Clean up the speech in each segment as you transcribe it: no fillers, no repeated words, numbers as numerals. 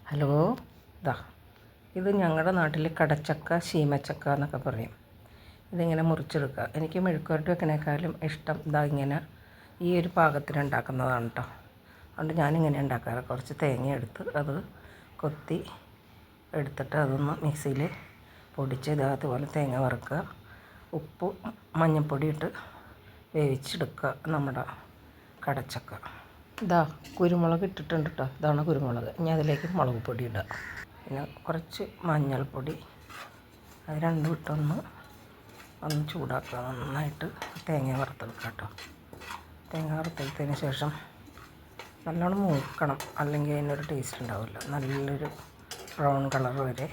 Hello, ഇതാ ഇത് ഞങ്ങളുടെ നാട്ടിൽ കടച്ചക്ക, ശീമച്ചക്ക എന്നൊക്കെ പറയും. ഇതിങ്ങനെ മുറിച്ചെടുക്കുക. എനിക്ക് മെഴുക്കുവരട്ടി വെക്കണേക്കാളും ഇഷ്ടം ഇതാ ഇങ്ങനെ ഈ ഒരു പാകത്തിന് ഉണ്ടാക്കുന്നതാണ് കേട്ടോ. അതുകൊണ്ട് ഞാനിങ്ങനെ ഉണ്ടാക്കാറ്. കുറച്ച് തേങ്ങ എടുത്ത് അത് കൊത്തി എടുത്തിട്ട് അതൊന്ന് മിക്സിയിൽ പൊടിച്ച് ഇതുപോലെ തേങ്ങ വറുക്കുക, ഉപ്പ് മഞ്ഞൾപ്പൊടി ഇട്ട് വേവിച്ചെടുക്കുക നമ്മുടെ കടച്ചക്ക. ഇതാ കുരുമുളക് ഇട്ടിട്ടുണ്ട് കേട്ടോ. ഇതാണ് കുരുമുളക്. ഇനി അതിലേക്ക് മുളക് പൊടി ഇടുക, പിന്നെ കുറച്ച് മഞ്ഞൾപ്പൊടി. അത് രണ്ടും ഇട്ടൊന്ന് ചൂടാക്കുക. നന്നായിട്ട് തേങ്ങ വറുത്തെടുക്കുക കേട്ടോ. തേങ്ങ വറുത്തെടുത്തതിന് ശേഷം നല്ലോണം മൂക്കണം, അല്ലെങ്കിൽ അതിനൊരു ടേസ്റ്റ് ഉണ്ടാവില്ല. നല്ലൊരു ബ്രൗൺ കളർ വരെ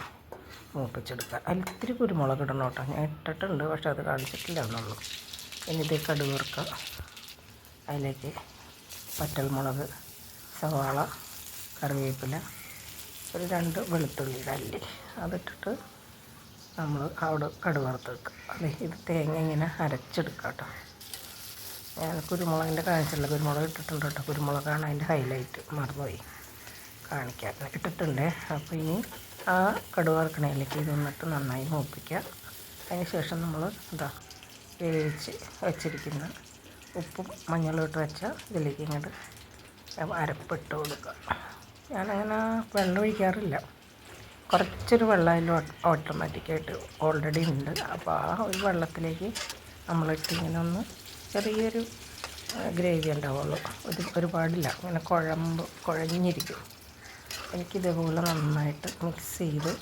മൂപ്പിച്ചെടുക്കുക. അതിൽ ഇത്തിരി കുരുമുളക് ഇടണം കേട്ടോ. ഞാൻ ഇട്ടിട്ടുണ്ട്, പക്ഷെ അത് കാണിച്ചിട്ടില്ല എന്നുള്ളൂ. ഇനി ഇതേ കടുക് വറുക്കുക. അതിലേക്ക് പച്ചമുളക്, സവാള, കറിവേപ്പില, ഒരു 2 വെളുത്തുള്ളിയുടെ അല്ലി അതിട്ടിട്ട് നമ്മൾ അവിടെ കടുക് വറുത്തെടുക്കുക. അതെ, ഇത് തേങ്ങ ഇങ്ങനെ അരച്ചെടുക്കുക കേട്ടോ. ഞാൻ കുരുമുളകിൻ്റെ കാണിച്ചില്ല, കുരുമുളക് ഇട്ടിട്ടുണ്ട് കേട്ടോ. കുരുമുളകാണ് അതിൻ്റെ ഹൈലൈറ്റ്, മറന്നുപോയി കാണിക്കാൻ. ഇട്ടിട്ടുണ്ട്. അപ്പോൾ ഇനി ആ കടുക് വറുക്കണയിലേക്ക് ഇതൊന്നിട്ട് നന്നായി മൂപ്പിക്കുക. അതിന് ശേഷം നമ്മൾ വേവിച്ച് വെച്ചിരിക്കുന്ന ഉപ്പും മഞ്ഞളും ഇട്ട് വെച്ച ഇതിലേക്ക് ഇങ്ങോട്ട് അരപ്പിട്ട് കൊടുക്കുക. ഞാനങ്ങനെ വെള്ളം ഒഴിക്കാറില്ല. കുറച്ചൊരു വെള്ളം അതിൽ ഓട്ടോമാറ്റിക്കായിട്ട് ഓൾറെഡി ഉണ്ട്. അപ്പോൾ ആ ഒരു വെള്ളത്തിലേക്ക് നമ്മളിട്ട് ഇങ്ങനെ ഒന്ന് ചെറിയൊരു ഗ്രേവി ഉണ്ടാവുള്ളൂ. ഒരുപാടില്ല, ഇങ്ങനെ കുഴഞ്ഞിരിക്കും. എനിക്കിതേപോലെ നന്നായിട്ട് മിക്സ് ചെയ്ത്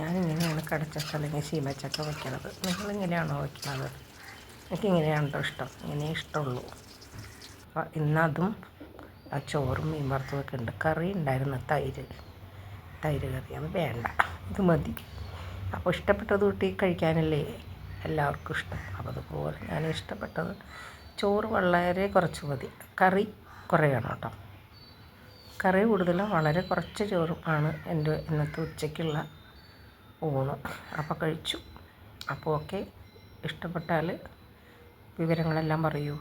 ഞാനിങ്ങനെയാണ് കടച്ചക്ക അല്ലെങ്കിൽ ശീമച്ചക്ക വയ്ക്കണത്. നിങ്ങളിങ്ങനെയാണോ വയ്ക്കുന്നത്? എനിക്കിങ്ങനെയാണ് കേട്ടോ ഇഷ്ടം, ഇങ്ങനെ ഇഷ്ടമുള്ളൂ. അപ്പോൾ ഇന്നതും ആ ചോറും മീൻ വറുത്തതൊക്കെ ഉണ്ട്. കറി ഉണ്ടായിരുന്നു, തൈര് കറി. അത് വേണ്ട, ഇത് മതി. അപ്പോൾ ഇഷ്ടപ്പെട്ടത് കൂട്ടി കഴിക്കാനല്ലേ എല്ലാവർക്കും ഇഷ്ടം. അപ്പോൾ അതുപോലെ ഞാൻ ഇഷ്ടപ്പെട്ടത് ചോറ് വളരെ കുറച്ച് മതി, കറി കുറേ വേണം കേട്ടോ. കറി കൂടുതലും വളരെ കുറച്ച് ചോറും ആണ് എൻ്റെ ഇന്നത്തെ ഉച്ചയ്ക്കുള്ള ഊണ്. അപ്പോൾ കഴിച്ചു. അപ്പോൾ ഓക്കെ, ഇഷ്ടപ്പെട്ടാൽ വിവരങ്ങളെല്ലാം പറയൂ.